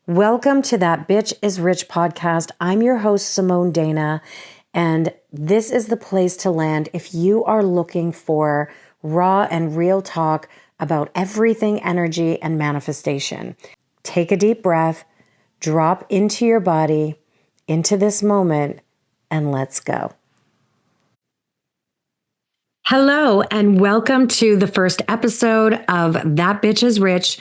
Welcome to That Bitch is Rich podcast. I'm your host, Simone Dayna, and this is the place to land if you are looking for raw and real talk about everything energy and manifestation. Take a deep breath, drop into your body, into this moment, and let's go. Hello, and welcome to the first episode of That Bitch is Rich,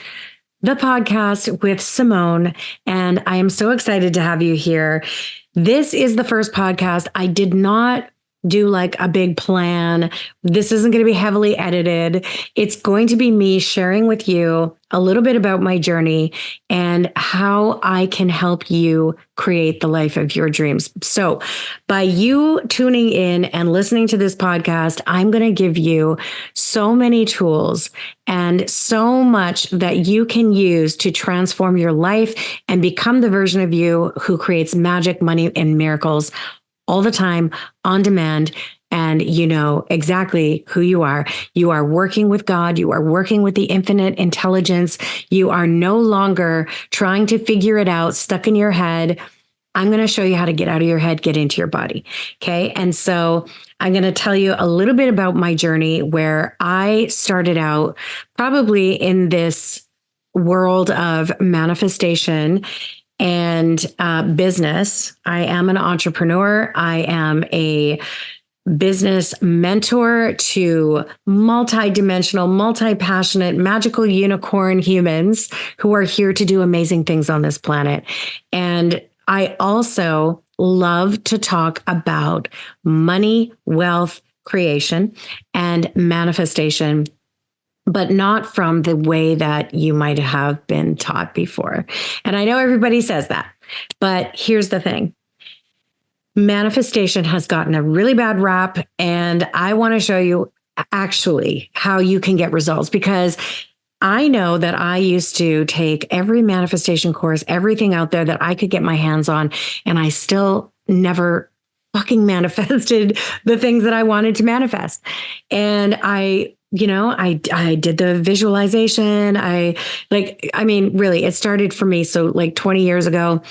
the podcast with Simone, and I am so excited to have you here. This is the first podcast. I did not do like a big plan. This isn't going to be heavily edited. It's going to be me sharing with you a little bit about my journey and how I can help you create the life of your dreams. So by you tuning in and listening to this podcast, I'm going to give you so many tools and so much that you can use to transform your life and become the version of you who creates magic, money, and miracles all the time, on demand, and you know exactly who you are. You are working with God. You are working with the infinite intelligence. You are no longer trying to figure it out, stuck in your head. I'm going to show you how to get out of your head, get into your body. Okay. And so I'm going to tell you a little bit about my journey where I started out probably in this world of manifestation and business. I am an entrepreneur. I am a business mentor to multi-dimensional, multi-passionate, magical unicorn humans who are here to do amazing things on this planet. And I also love to talk about money, wealth, creation, and manifestation, but not from the way that you might have been taught before. And I know everybody says that, but here's the thing. Manifestation has gotten a really bad rap, and I want to show you actually how you can get results, because I know that I used to take every manifestation course, everything out there that I could get my hands on, and I still never fucking manifested the things that I wanted to manifest. And I did the visualization. Really, it started for me. So like 20 years ago,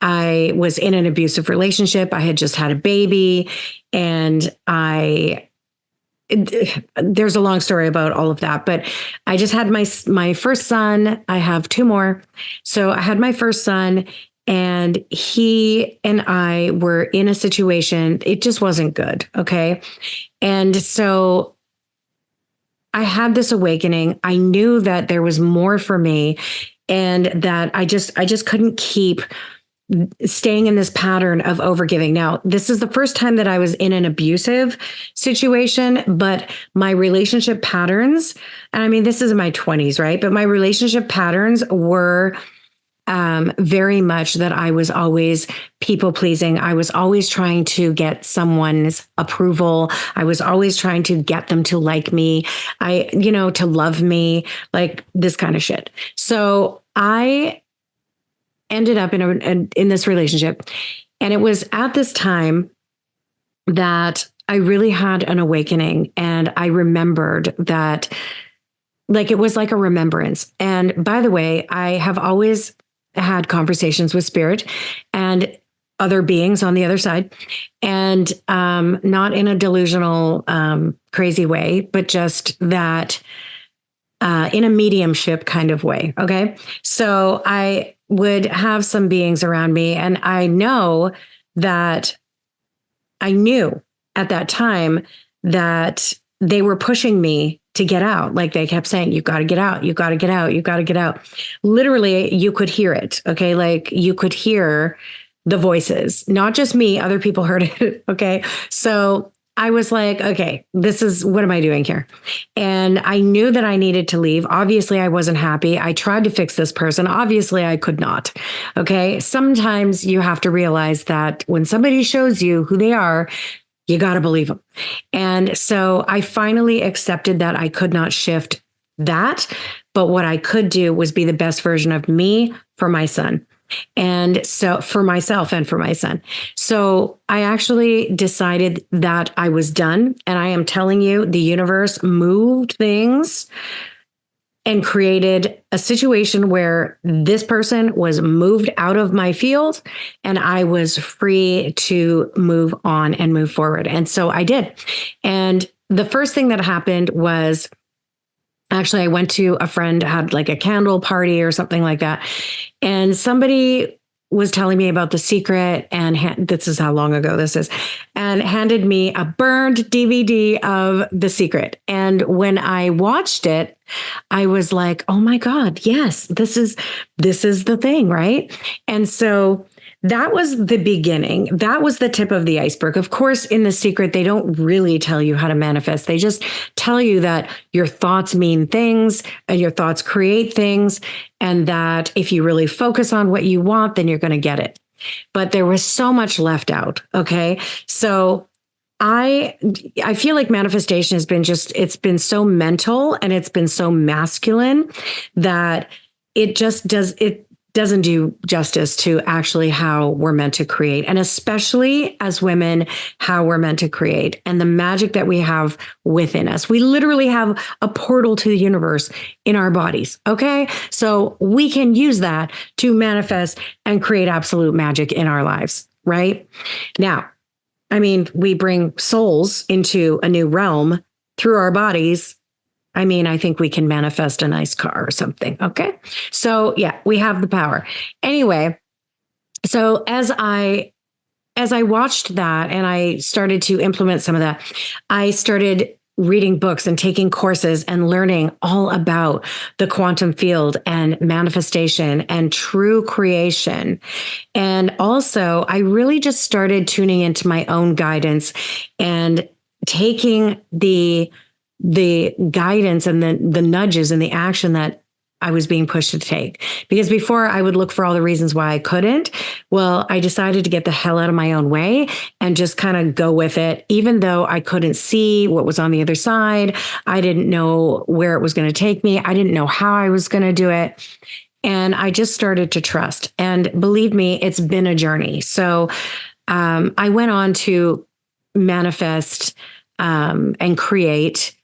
I was in an abusive relationship. I had just had a baby, and there's a long story about all of that, but I just had my first son. I have two more. So I had my first son, and he and I were in a situation. It just wasn't good. Okay. And so I had this awakening. I knew that there was more for me, and that I just couldn't keep staying in this pattern of overgiving. Now, this is the first time that I was in an abusive situation, but my relationship patterns, and I mean, this is in my 20s, right? But my relationship patterns were very much that I was always people pleasing. I was always trying to get someone's approval. I was always trying to get them to like me, to love me, like this kind of shit. So I ended up in this relationship. And it was at this time that I really had an awakening. And I remembered that, like, it was like a remembrance. And by the way, I have always had conversations with spirit and other beings on the other side, and not in a delusional, crazy way, but just that in a mediumship kind of way. Okay. So I would have some beings around me, and I knew at that time that they were pushing me to get out. Like they kept saying, you got to get out, you got to get out, you got to get out. Literally, you could hear it. Okay. Like you could hear the voices, not just me, other people heard it. Okay. So I was like, okay, what am I doing here? And I knew that I needed to leave. Obviously, I wasn't happy. I tried to fix this person. Obviously, I could not. Okay. Sometimes you have to realize that when somebody shows you who they are, you got to believe them. And so I finally accepted that I could not shift that, but what I could do was be the best version of me for my son. And so for myself and for my son. So I actually decided that I was done. And I am telling you, the universe moved things and created a situation where this person was moved out of my field and I was free to move on and move forward. And so I did. And the first thing that happened was, actually, I went to a friend, had like a candle party or something like that. And somebody was telling me about The Secret, and this is how long ago this is, and handed me a burned DVD of The Secret. And when I watched it, I was like, oh my God, yes, this is the thing, right? And so that was the beginning. That was the tip of the iceberg. Of course, in The Secret, they don't really tell you how to manifest. They just tell you that your thoughts mean things and your thoughts create things. And that if you really focus on what you want, then you're going to get it. But there was so much left out. Okay. So I feel like manifestation has been it's been so mental and it's been so masculine that it doesn't do justice to actually how we're meant to create, and especially as women, how we're meant to create and the magic that we have within us. We literally have a portal to the universe in our bodies. Okay. So we can use that to manifest and create absolute magic in our lives. Right now, I mean, we bring souls into a new realm through our bodies. I mean, I think we can manifest a nice car or something. Okay. So yeah, we have the power. Anyway, so as I watched that and I started to implement some of that, I started reading books and taking courses and learning all about the quantum field and manifestation and true creation. And also, I really just started tuning into my own guidance and taking the guidance and the nudges and the action that I was being pushed to take. Because before I would look for all the reasons why I couldn't. Well, I decided to get the hell out of my own way and just kind of go with it. Even though I couldn't see what was on the other side, I didn't know where it was going to take me. I didn't know how I was going to do it. And I just started to trust. And believe me, it's been a journey. So I went on to manifest and create.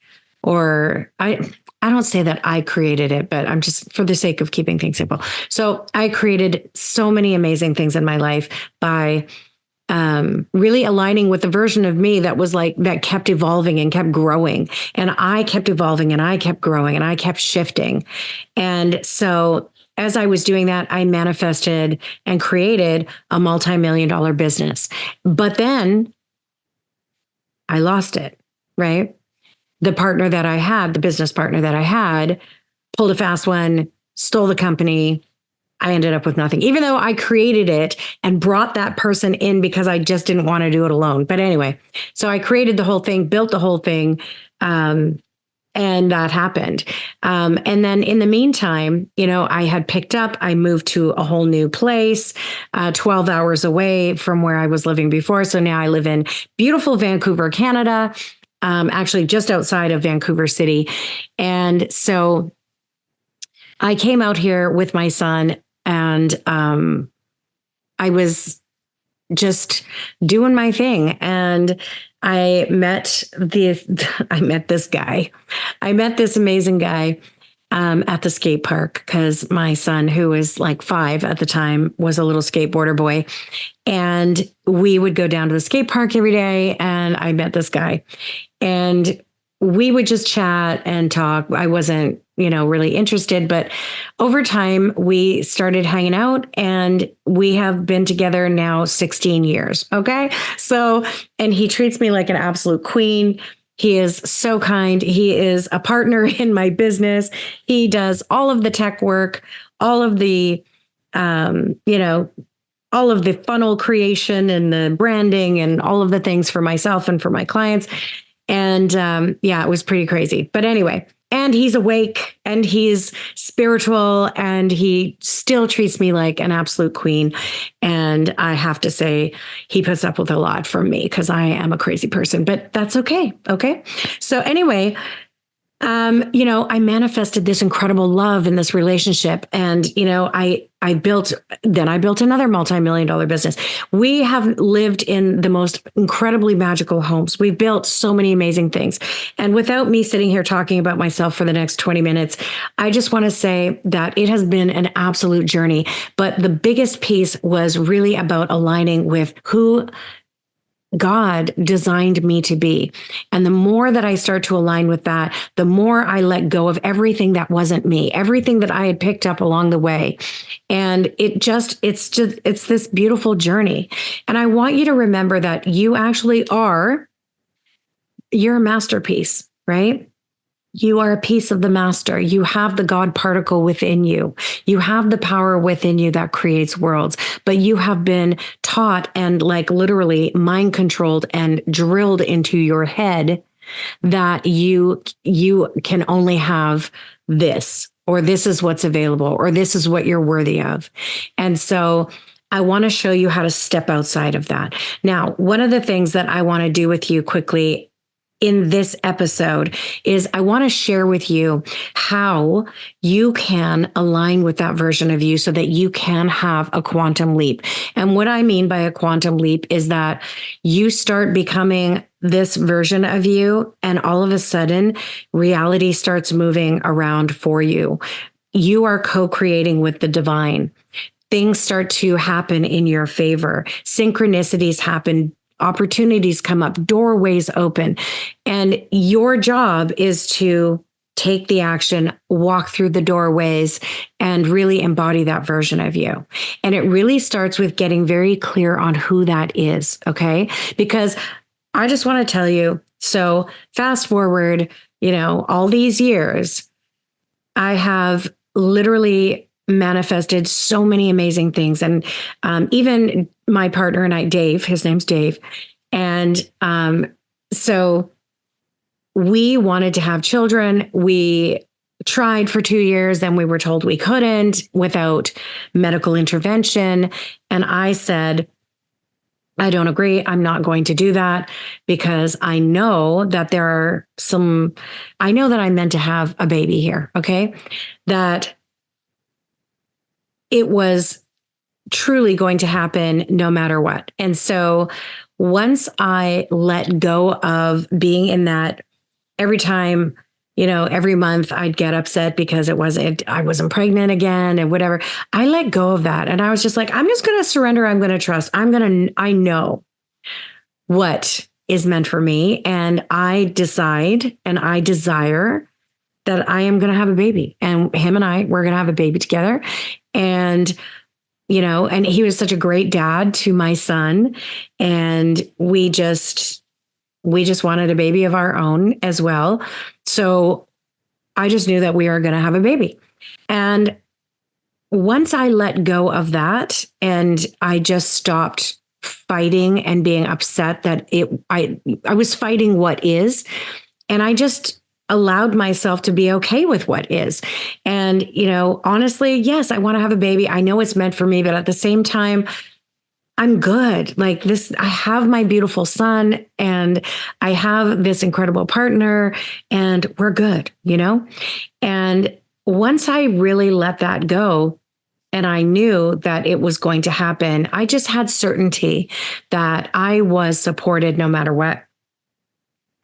Or I don't say that I created it, but I'm just for the sake of keeping things simple. So I created so many amazing things in my life by really aligning with the version of me that kept evolving and kept growing. And I kept evolving and I kept growing and I kept shifting. And so as I was doing that, I manifested and created a multi-million-dollar business. But then I lost it, right? The partner that I had, the business partner that I had, pulled a fast one, stole the company. I ended up with nothing, even though I created it and brought that person in because I just didn't want to do it alone. But anyway, so I created the whole thing, built the whole thing, and that happened. And then in the meantime, I had picked up, I moved to a whole new place, 12 hours away from where I was living before. So now I live in beautiful Vancouver, Canada. Actually just outside of Vancouver City. And so I came out here with my son and I was just doing my thing. And I met this guy. I met this amazing guy at the skate park because my son, who was like 5 at the time, was a little skateboarder boy. And we would go down to the skate park every day. And I met this guy. And we would just chat and talk. I wasn't, really interested, but over time we started hanging out and we have been together now 16 years. Okay. So, and he treats me like an absolute queen. He is so kind. He is a partner in my business. He does all of the tech work, all of the, all of the funnel creation and the branding and all of the things for myself and for my clients. And it was pretty crazy. But anyway, and he's awake and he's spiritual and he still treats me like an absolute queen. And I have to say, he puts up with a lot from me because I am a crazy person, but that's okay. Okay. So anyway, I manifested this incredible love in this relationship. And, I built another multi-million dollar business. We have lived in the most incredibly magical homes. We've built so many amazing things. And without me sitting here talking about myself for the next 20 minutes, I just want to say that it has been an absolute journey. But the biggest piece was really about aligning with who God designed me to be. And the more that I start to align with that, the more I let go of everything that wasn't me, everything that I had picked up along the way. And it's this beautiful journey. And I want you to remember that you're a masterpiece, right? You are a piece of the master. You have the God particle within you. You have the power within you that creates worlds, but you have been taught and literally mind controlled and drilled into your head that you can only have this, or this is what's available, or this is what you're worthy of. And so I want to show you how to step outside of that. Now, one of the things that I want to do with you quickly in this episode is I want to share with you how you can align with that version of you so that you can have a quantum leap. And what I mean by a quantum leap is that you start becoming this version of you, and all of a sudden, reality starts moving around for you. You are co-creating with the divine. Things start to happen in your favor. Synchronicities happen. Opportunities come up, doorways open, and your job is to take the action, walk through the doorways, and really embody that version of you. And it really starts with getting very clear on who that is, okay? Because I just want to tell you, so fast forward, all these years, I have literally manifested so many amazing things. And even my partner and I, Dave, his name's Dave. And so we wanted to have children. We tried for 2 years, then we were told we couldn't without medical intervention. And I said, I don't agree. I'm not going to do that because I know that I know that I'm meant to have a baby here. Okay. That it was truly going to happen no matter what. And so once I let go of being in that, every time, every month I'd get upset because I wasn't pregnant again and whatever. I let go of that. And I was just like, I'm just going to surrender. I'm going to trust. I know what is meant for me. And I decide and I desire that I am going to have a baby, and him and we're going to have a baby together. And, and he was such a great dad to my son. And we just wanted a baby of our own as well. So I just knew that we were going to have a baby. And once I let go of that and I just stopped fighting and being upset that I was fighting what is, and I just allowed myself to be okay with what is. And, honestly, yes, I want to have a baby. I know it's meant for me, but at the same time, I'm good. Like this, I have my beautiful son and I have this incredible partner and we're good, And once I really let that go and I knew that it was going to happen, I just had certainty that I was supported no matter what.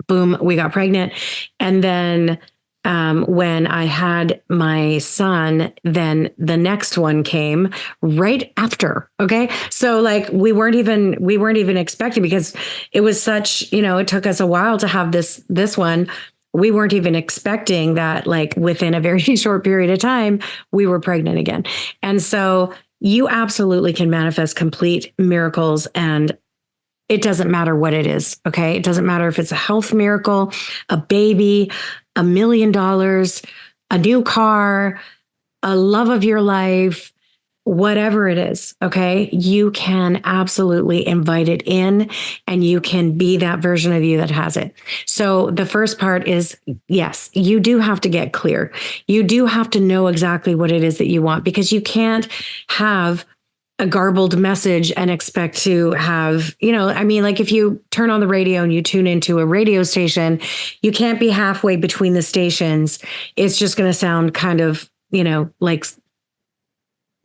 Boom, we got pregnant. And then when I had my son, then the next one came right after. Okay. So we weren't even expecting, because it was such, it took us a while to have this one. We weren't even expecting that, within a very short period of time, we were pregnant again. And so you absolutely can manifest complete miracles, and it doesn't matter what it is. Okay. It doesn't matter if it's a health miracle, a baby, $1 million, a new car, a love of your life, whatever it is. Okay. You can absolutely invite it in, and you can be that version of you that has it. So the first part is, yes, you do have to get clear. You do have to know exactly what it is that you want, because you can't have a garbled message and expect to have, I mean, like if you turn on the radio and you tune into a radio station, you can't be halfway between the stations. It's just going to sound kind of, like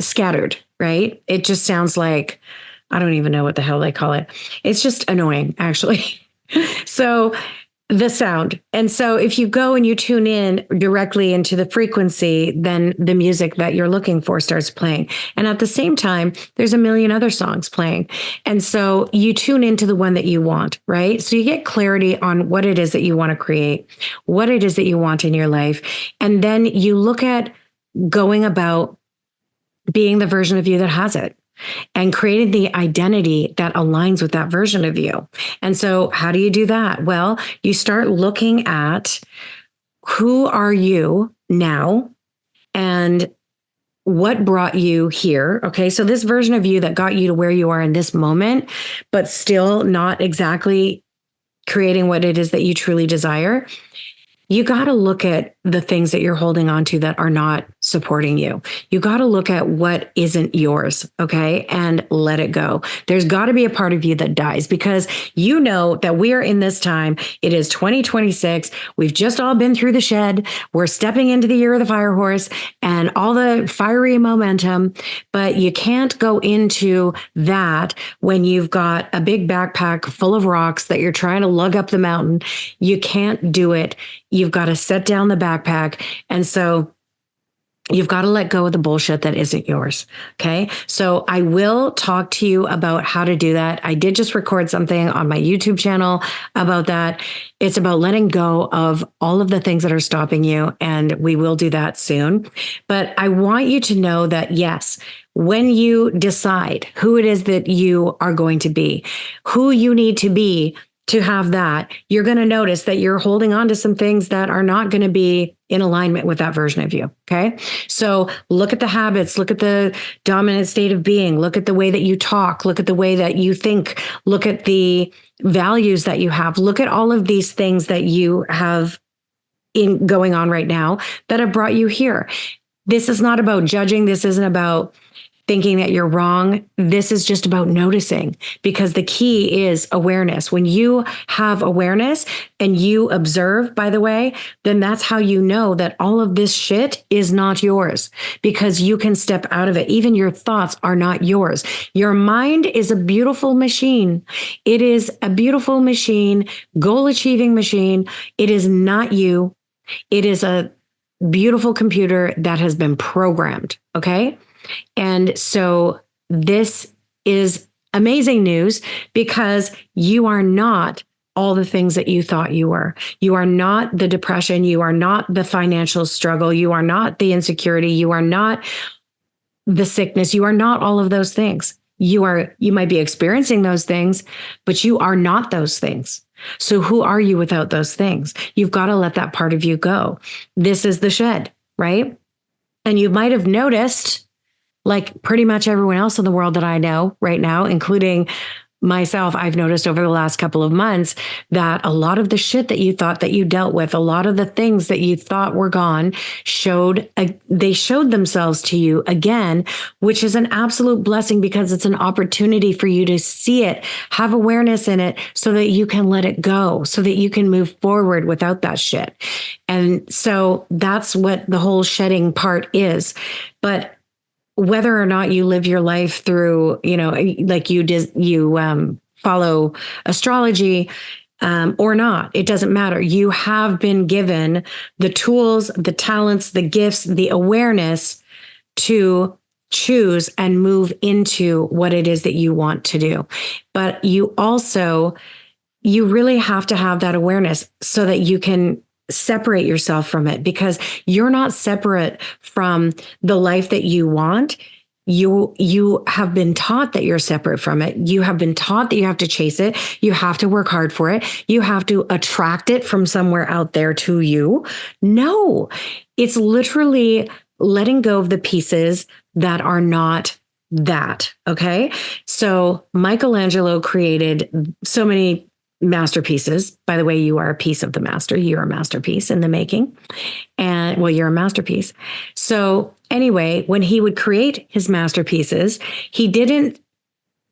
scattered, right? It just sounds like, I don't even know what the hell they call it. It's just annoying, actually. So the sound. And so if you go and you tune in directly into the frequency, then the music that you're looking for starts playing. And at the same time, there's a million other songs playing. And so you tune into the one that you want, right? So you get clarity on what it is that you want to create, what it is that you want in your life. And then you look at going about being the version of you that has it, and creating the identity that aligns with that version of you. And so how do you do that? Well, you start looking at who are you now and what brought you here. Okay. So this version of you that got you to where you are in this moment, but still not exactly creating what it is that you truly desire. You got to look at the things that you're holding on to that are not supporting you. You got to look at what isn't yours, okay? And let it go. There's got to be a part of you that dies, because you know that we are in this time. It is 2026. We've just all been through the shed. We're stepping into the year of the fire horse and all the fiery momentum, but you can't go into that when you've got a big backpack full of rocks that you're trying to lug up the mountain. You can't do it. You've got to set down the backpack. And so you've got to let go of the bullshit that isn't yours. Okay. So I will talk to you about how to do that. I did just record something on my YouTube channel about that. It's about letting go of all of the things that are stopping you. And we will do that soon. But I want you to know that, yes, when you decide who it is that you are going to be, who you need to be to have that, you're going to notice that you're holding on to some things that are not going to be in alignment with that version of you. Okay. So look at the habits, look at the dominant state of being, look at the way that you talk, look at the way that you think, look at the values that you have, look at all of these things that you have in going on right now that have brought you here. This is not about judging. This isn't about thinking that you're wrong. This is just about noticing, because the key is awareness. When you have awareness and you observe, by the way, then that's how you know that all of this shit is not yours, because you can step out of it. Even your thoughts are not yours. Your mind is a beautiful machine. It is a beautiful machine, goal achieving machine. It is not you. It is a beautiful computer that has been programmed. Okay. And so this is amazing news, because you are not all the things that you thought you were. You are not the depression. You are not the financial struggle. You are not the insecurity. You are not the sickness. You are not all of those things. You might be experiencing those things, but you are not those things. So who are you without those things? You've got to let that part of you go. This is the shed, right? And you might have noticed, like pretty much everyone else in the world that I know right now, including myself, I've noticed over the last couple of months that a lot of the shit that you thought that you dealt with, a lot of the things that you thought were gone, they showed themselves to you again, which is an absolute blessing, because it's an opportunity for you to see it, have awareness in it, so that you can let it go, so that you can move forward without that shit. And so that's what the whole shedding part is. But whether or not you live your life through, like you follow astrology or not, it doesn't matter. You have been given the tools, the talents, the gifts, the awareness to choose and move into what it is that you want to do. But you really have to have that awareness so that you can separate yourself from it, because you're not separate from the life that you want. You have been taught that you're separate from it. You have been taught that you have to chase it. You have to work hard for it. You have to attract it from somewhere out there to you. No, it's literally letting go of the pieces that are not that. Okay. So Michelangelo created so many masterpieces. By the way, you are a piece of the master. You're a masterpiece in the making. And well, you're a masterpiece. So anyway, when he would create his masterpieces, he didn't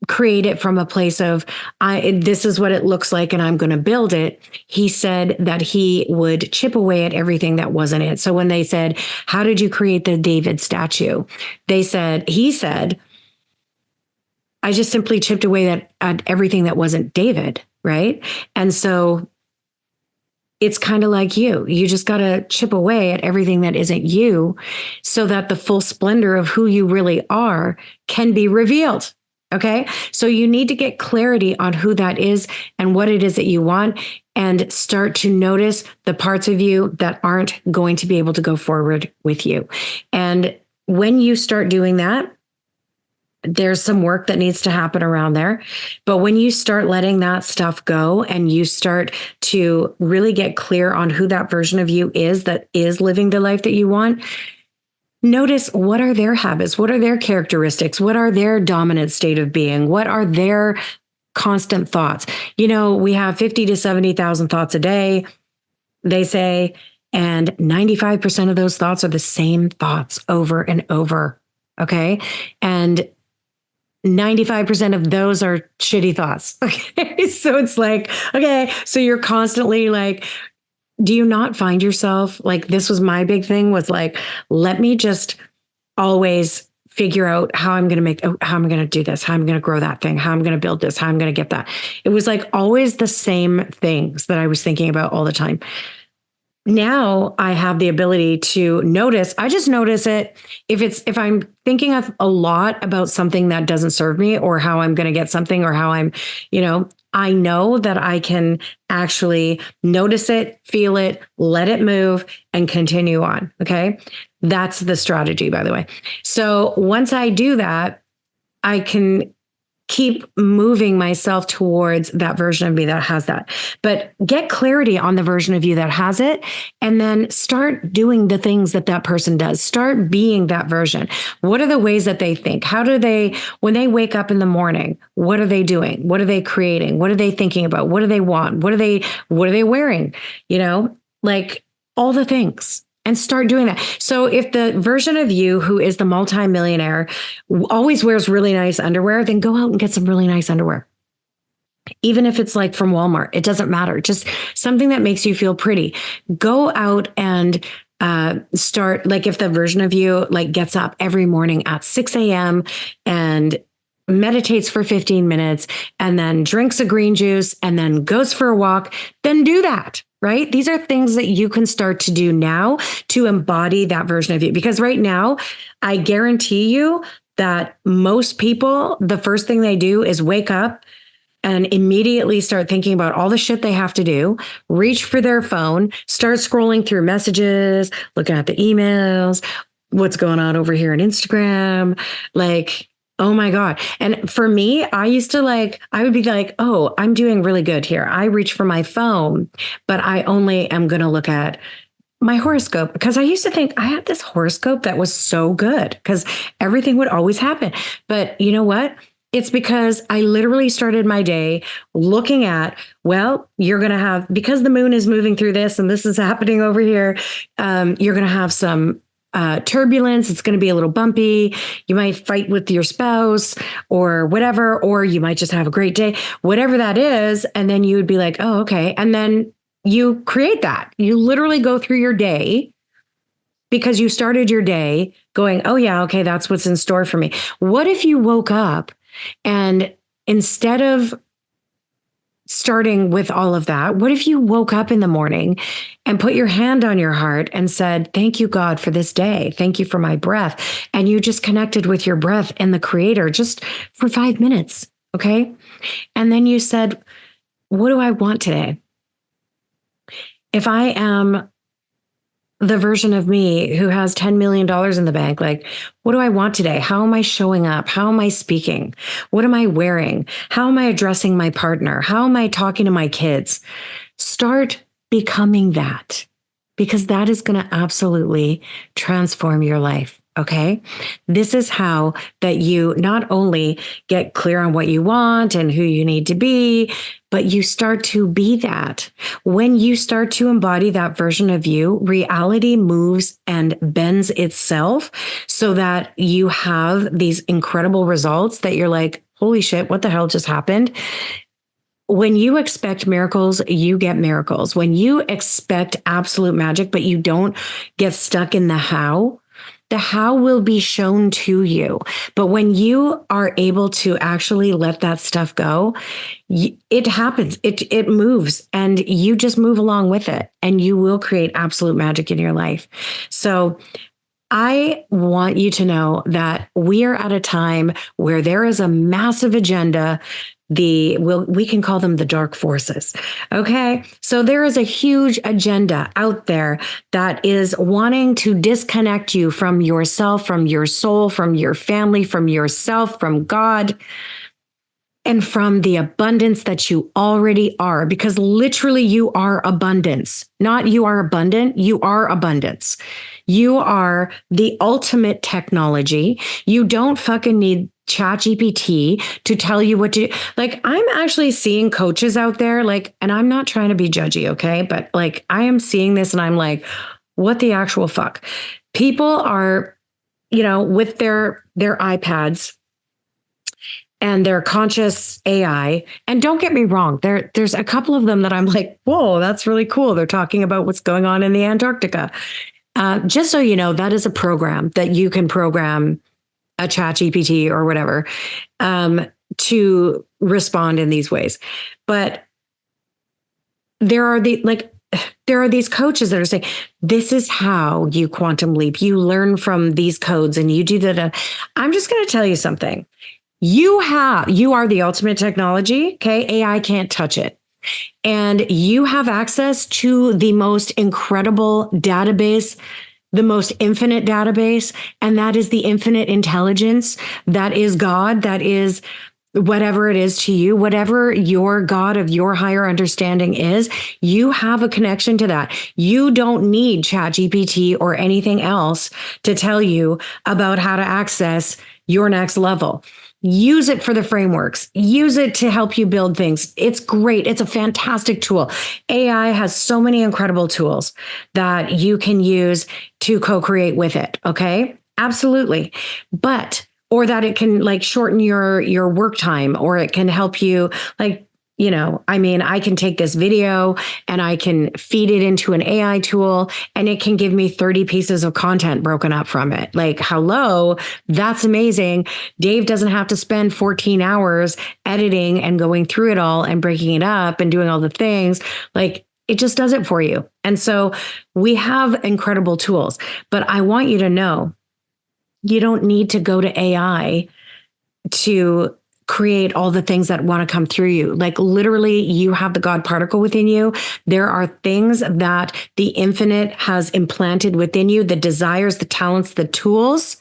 create it from a place of this is what it looks like and I'm going to build it. He said that he would chip away at everything that wasn't it. So when they said, how did you create the David statue? He said, I just simply chipped away at everything that wasn't David, right? And so it's kind of like you just got to chip away at everything that isn't you so that the full splendor of who you really are can be revealed. Okay. So you need to get clarity on who that is and what it is that you want, and start to notice the parts of you that aren't going to be able to go forward with you. And when you start doing that, there's some work that needs to happen around there. But when you start letting that stuff go and you start to really get clear on who that version of you is that is living the life that you want, notice what are their habits? What are their characteristics? What are their dominant state of being? What are their constant thoughts? We have 50 to 70,000 thoughts a day, they say, and 95% of those thoughts are the same thoughts over and over. Okay. And 95% of those are shitty thoughts. Okay. So it's like, okay, so you're constantly like, do you not find yourself like, this was my big thing, was like, let me just always figure out how I'm going to do this, how I'm going to grow that thing, how I'm going to build this, how I'm going to get that. It was like always the same things that I was thinking about all the time. Now I have the ability to notice. I just notice it if I'm thinking of a lot about something that doesn't serve me, or how I'm going to get something, or how I'm, I know that I can actually notice it, feel it, let it move, and continue on. Okay. That's the strategy, by the way. So once I do that, I can keep moving myself towards that version of me that has that. But get clarity on the version of you that has it, and then start doing the things that that person does. Start being that version. What are the ways that they think? How do they, when they wake up in the morning, what are they doing? What are they creating? What are they thinking about? What do they want? What are they wearing? Like all the things. And start doing that. So if the version of you who is the multimillionaire always wears really nice underwear, then go out and get some really nice underwear. Even if it's like from Walmart, it doesn't matter. Just something that makes you feel pretty. Go out and start, like if the version of you like gets up every morning at 6 a.m. and meditates for 15 minutes and then drinks a green juice and then goes for a walk, then do that. Right? These are things that you can start to do now to embody that version of you. Because right now, I guarantee you that most people, the first thing they do is wake up and immediately start thinking about all the shit they have to do, reach for their phone, start scrolling through messages, looking at the emails, what's going on over here on Instagram, like, oh my God. And for me, I would be like, oh, I'm doing really good here. I reach for my phone, but I only am going to look at my horoscope, because I used to think I had this horoscope that was so good because everything would always happen. But you know what? It's because I literally started my day looking at, well, you're going to have, because the moon is moving through this and this is happening over here, you're going to have some turbulence. It's going to be a little bumpy. You might fight with your spouse or whatever, or you might just have a great day, whatever that is. And then you would be like, oh, okay. And then you create that. You literally go through your day because you started your day going, oh yeah, okay, that's what's in store for me. What if you woke up and instead of starting with all of that, what if you woke up in the morning and put your hand on your heart and said, thank you, God, for this day. Thank you for my breath. And you just connected with your breath and the Creator just for 5 minutes. Okay. And then you said, what do I want today? If I am the version of me who has $10 million in the bank, like, what do I want today? How am I showing up? How am I speaking? What am I wearing? How am I addressing my partner? How am I talking to my kids? Start becoming that, because that is going to absolutely transform your life. Okay. This is how that you not only get clear on what you want and who you need to be, but you start to be that. When you start to embody that version of you, reality moves and bends itself so that you have these incredible results that you're like, holy shit, what the hell just happened? When you expect miracles, you get miracles. When you expect absolute magic, but you don't get stuck in the how will be shown to you. But when you are able to actually let that stuff go, it happens. It moves, and you just move along with it, and you will create absolute magic in your life. So I want you to know that we are at a time where there is a massive agenda. We can call them the dark forces. Okay. So there is a huge agenda out there that is wanting to disconnect you from yourself, from your soul, from your family, from yourself, from God, and from the abundance that you already are, because literally you are abundance. Not you are abundant, you are abundance. You are the ultimate technology. You don't fucking need ChatGPT to tell you what to do. Like, I'm actually seeing coaches out there, like, and I'm not trying to be judgy, okay? But like, I am seeing this and I'm like, what the actual fuck? People are, with their iPads and their conscious AI. And don't get me wrong, there's a couple of them that I'm like, whoa, that's really cool. They're talking about what's going on in the Antarctica. Just so you know, that is a program that you can program a ChatGPT or whatever to respond in these ways. But there are these coaches that are saying, this is how you quantum leap. You learn from these codes and you do that. I'm just going to tell you something. You are the ultimate technology. Okay. AI can't touch it. And you have access to the most incredible database, the most infinite database, and that is the infinite intelligence. That is God. That is whatever it is to you, whatever your God of your higher understanding is, you have a connection to that. You don't need ChatGPT or anything else to tell you about how to access your next level. Use it for the frameworks. Use it to help you build things. It's great. It's a fantastic tool. AI has so many incredible tools that you can use to co-create with it. Okay, absolutely. Or that it can like shorten your work time, or it can help you I can take this video and I can feed it into an AI tool and it can give me 30 pieces of content broken up from it. Like, hello, that's amazing. Dave doesn't have to spend 14 hours editing and going through it all and breaking it up and doing all the things. Like, it just does it for you. And so we have incredible tools, but I want you to know, you don't need to go to AI to create all the things that want to come through you. Like, literally, you have the God particle within you. There are things that the infinite has implanted within you, the desires, the talents, the tools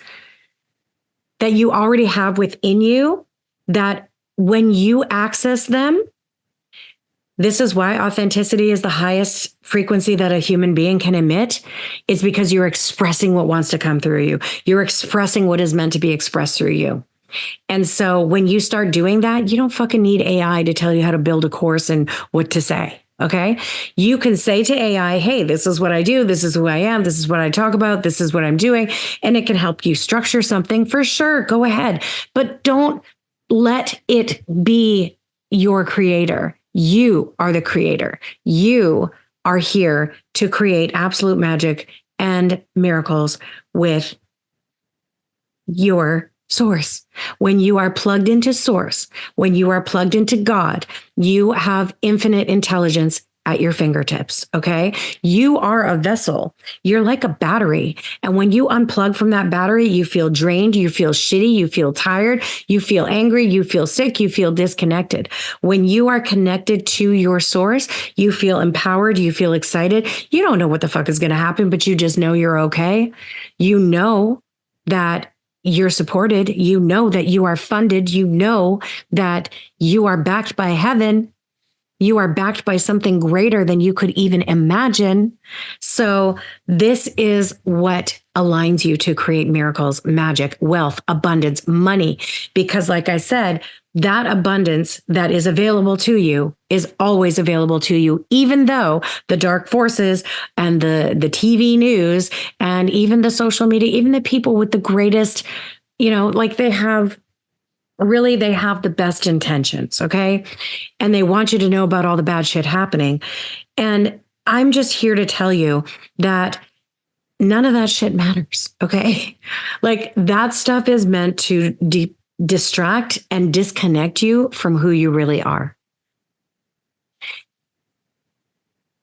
that you already have within you, that when you access them, this is why authenticity is the highest frequency that a human being can emit, is because you're expressing what wants to come through you. You're expressing what is meant to be expressed through you. And so when you start doing that, you don't fucking need AI to tell you how to build a course and what to say. Okay. You can say to AI, hey, this is what I do. This is who I am. This is what I talk about. This is what I'm doing. And it can help you structure something for sure. Go ahead, but don't let it be your creator. You are the creator. You are here to create absolute magic and miracles with your source. When you are plugged into source, when you are plugged into God, you have infinite intelligence at your fingertips. Okay. You are a vessel. You're like a battery. And when you unplug from that battery, you feel drained, you feel shitty, you feel tired, you feel angry, you feel sick, you feel disconnected. When you are connected to your source, you feel empowered, you feel excited. You don't know what the fuck is going to happen, but you just know you're okay. You know that you're supported. You know that you are funded. You know that you are backed by heaven. You are backed by something greater than you could even imagine. So this is what aligns you to create miracles, magic, wealth, abundance, money. Because like I said, that abundance that is available to you is always available to you, even though the dark forces and the TV news and even the social media, even the people with the greatest, like they have the best intentions. Okay. And they want you to know about all the bad shit happening. And I'm just here to tell you that none of that shit matters. Okay. Like that stuff is meant to distract and disconnect you from who you really are.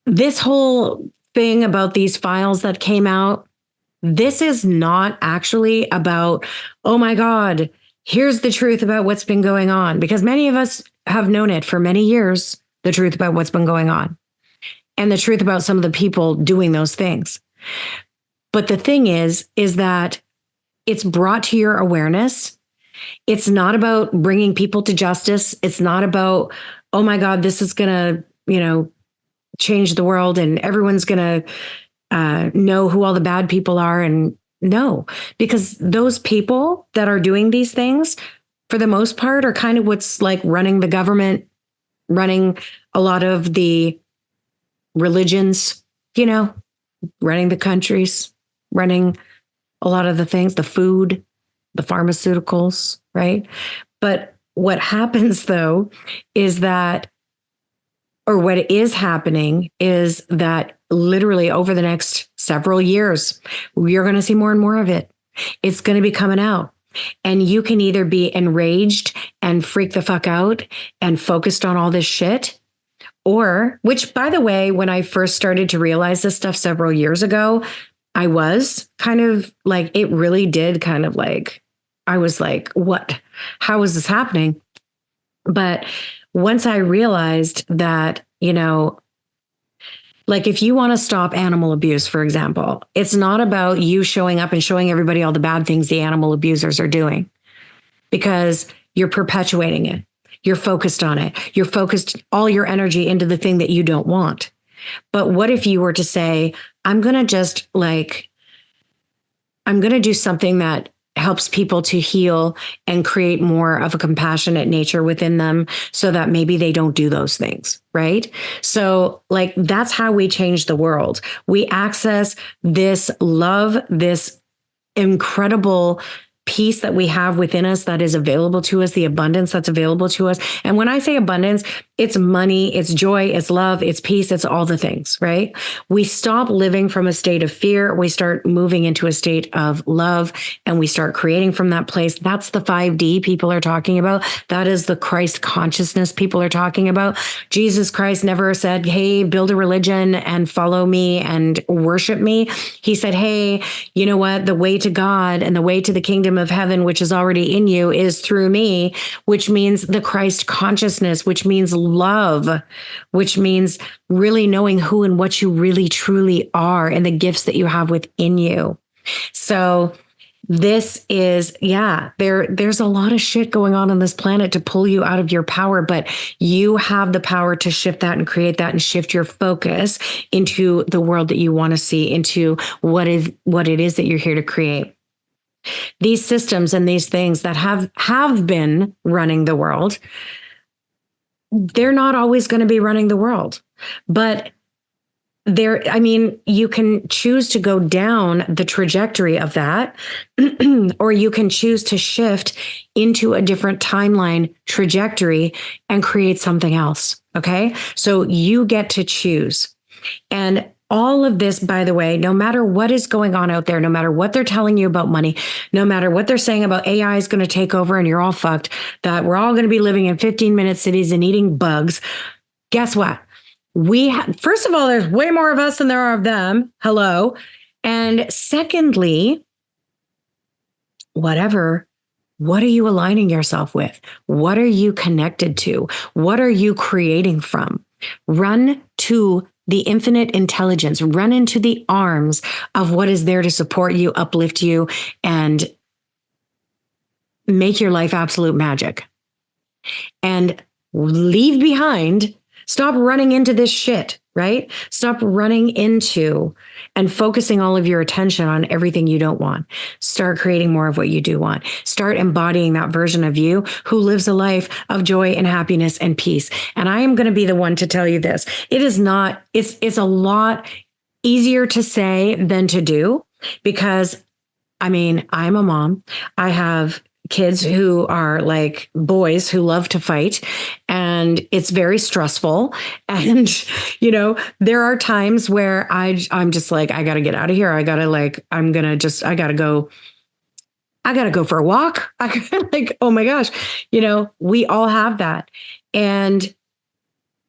This whole thing about these files that came out, this is not actually about, oh my God, here's the truth about what's been going on, because many of us have known it for many years, the truth about what's been going on and the truth about some of the people doing those things. But the thing is that it's brought to your awareness. It's not about bringing people to justice. It's not about, oh my God, this is going to, change the world and everyone's going to know who all the bad people are. And no, because those people that are doing these things, for the most part, are kind of what's like running the government, running a lot of the religions, running the countries, running a lot of the things, the food, the pharmaceuticals, right? But what happens though is that, or what is happening is that literally over the next several years, you're going to see more and more of it. It's going to be coming out. And you can either be enraged and freak the fuck out and focused on all this shit, or, which by the way, when I first started to realize this stuff several years ago, I was kind of like, it really did kind of like, I was like, what? How is this happening? But once I realized that, like if you want to stop animal abuse, for example, it's not about you showing up and showing everybody all the bad things the animal abusers are doing, because you're perpetuating it. You're focused on it. You're focused all your energy into the thing that you don't want. But what if you were to say, I'm going to do something that helps people to heal and create more of a compassionate nature within them so that maybe they don't do those things, right? So like, that's how we change the world. We access this love, this incredible peace that we have within us that is available to us, the abundance that's available to us. And when I say abundance, it's money, it's joy, it's love, it's peace, it's all the things, right? We stop living from a state of fear. We start moving into a state of love and we start creating from that place. That's the 5D people are talking about. That is the Christ consciousness people are talking about. Jesus Christ never said, hey, build a religion and follow me and worship me. He said, hey, you know what? The way to God and the way to the kingdom of heaven, which is already in you, is through me, which means the Christ consciousness, which means love, which means really knowing who and what you really truly are and the gifts that you have within you. So this is, there's a lot of shit going on this planet to pull you out of your power, but you have the power to shift that and create that and shift your focus into the world that you want to see, into what it is that you're here to create. These systems and these things that have been running the world, they're not always going to be running the world, but you can choose to go down the trajectory of that, or you can choose to shift into a different timeline trajectory and create something else. Okay. So you get to choose. And all of this, by the way, no matter what is going on out there, no matter what they're telling you about money, no matter what they're saying about AI is going to take over and you're all fucked, that we're all going to be living in 15-minute cities and eating bugs. Guess what? First of all, there's way more of us than there are of them. Hello. And secondly, what are you aligning yourself with? What are you connected to? What are you creating from? Run to the infinite intelligence, run into the arms of what is there to support you, uplift you, and make your life absolute magic. And leave behind Stop running into this shit, right? Stop running into and focusing all of your attention on everything you don't want. Start creating more of what you do want. Start embodying that version of you who lives a life of joy and happiness and peace. And I am going to be the one to tell you this. It is not, it's a lot easier to say than to do, because I mean, I'm a mom. I have kids who are like boys who love to fight, and it's very stressful. And, there are times where I'm just like, I got to get out of here. I got to go for a walk. Like, oh my gosh, we all have that. And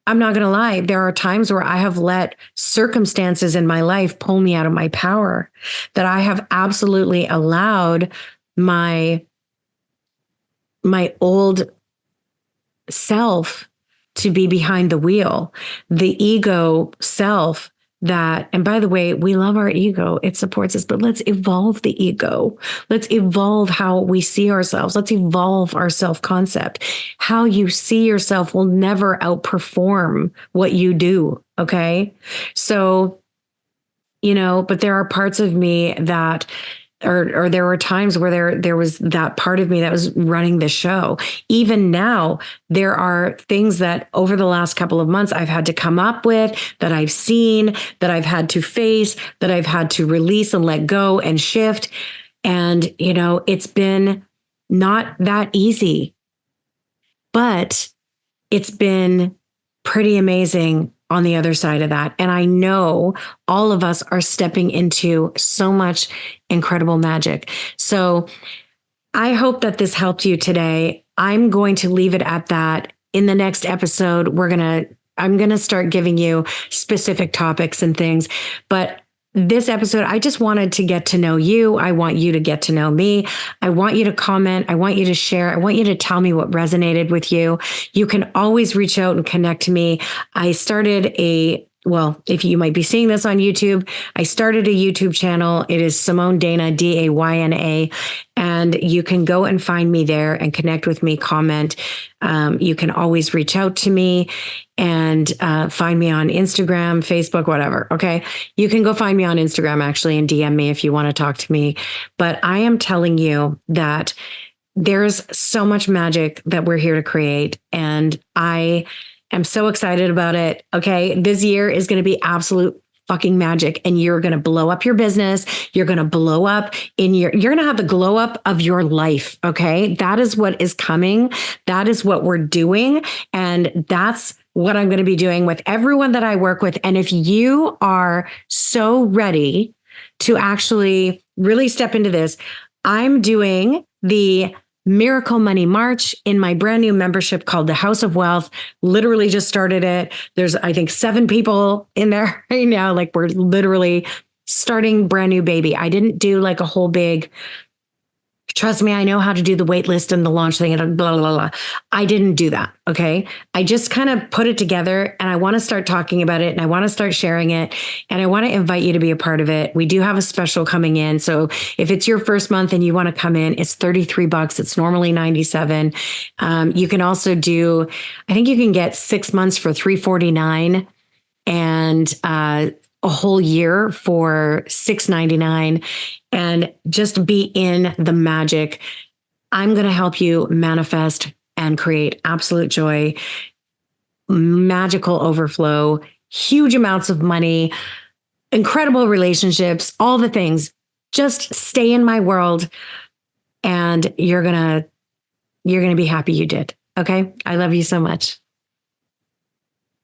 I'm not going to lie. There are times where I have let circumstances in my life pull me out of my power, that I have absolutely allowed my old self to be behind the wheel, the ego self that, and by the way, we love our ego. It supports us, but let's evolve the ego. Let's evolve how we see ourselves. Let's evolve our self-concept. How you see yourself will never outperform what you do. Okay. So, but there are parts of me that, or there were times where there was that part of me that was running the show. Even now, there are things that over the last couple of months I've had to come up with, that I've seen, that I've had to face, that I've had to release and let go and shift. And, it's been not that easy, but it's been pretty amazing on the other side of that. And I know all of us are stepping into so much incredible magic. So I hope that this helped you today. I'm going to leave it at that. In the next episode, I'm going to start giving you specific topics and things, but this episode, I just wanted to get to know you. I want you to get to know me. I want you to comment. I want you to share. I want you to tell me what resonated with you. You can always reach out and connect to me. If you might be seeing this on YouTube, I started a YouTube channel. It is Simone Dayna, Dayna. And you can go and find me there and connect with me, comment. You can always reach out to me and find me on Instagram, Facebook, whatever. Okay. You can go find me on Instagram actually and DM me if you want to talk to me. But I am telling you that there's so much magic that we're here to create. And I am so excited about it. Okay. This year is going to be absolute fucking magic, and you're going to blow up your business. You're going to blow up you're going to have the glow up of your life. Okay. That is what is coming. That is what we're doing. And that's what I'm going to be doing with everyone that I work with. And if you are so ready to actually really step into this, I'm doing the Miracle Money March in my brand new membership called the House of Wealth. Literally just started it. There's, I think, 7 people in there right now. Like, we're literally starting brand new baby. I didn't do like a whole big, trust me, I know how to do the wait list and the launch thing and blah, blah, blah. I didn't do that. Okay. I just kind of put it together, and I want to start talking about it, and I want to start sharing it, and I want to invite you to be a part of it. We do have a special coming in. So if it's your first month and you want to come in, it's $33. It's normally $97. You can also do, I think you can get 6 months for $349 and, a whole year for $699, and just be in the magic. I'm going to help you manifest and create absolute joy, magical overflow, huge amounts of money, incredible relationships, all the things. Just stay in my world, and you're going to be happy you did. Okay. I love you so much.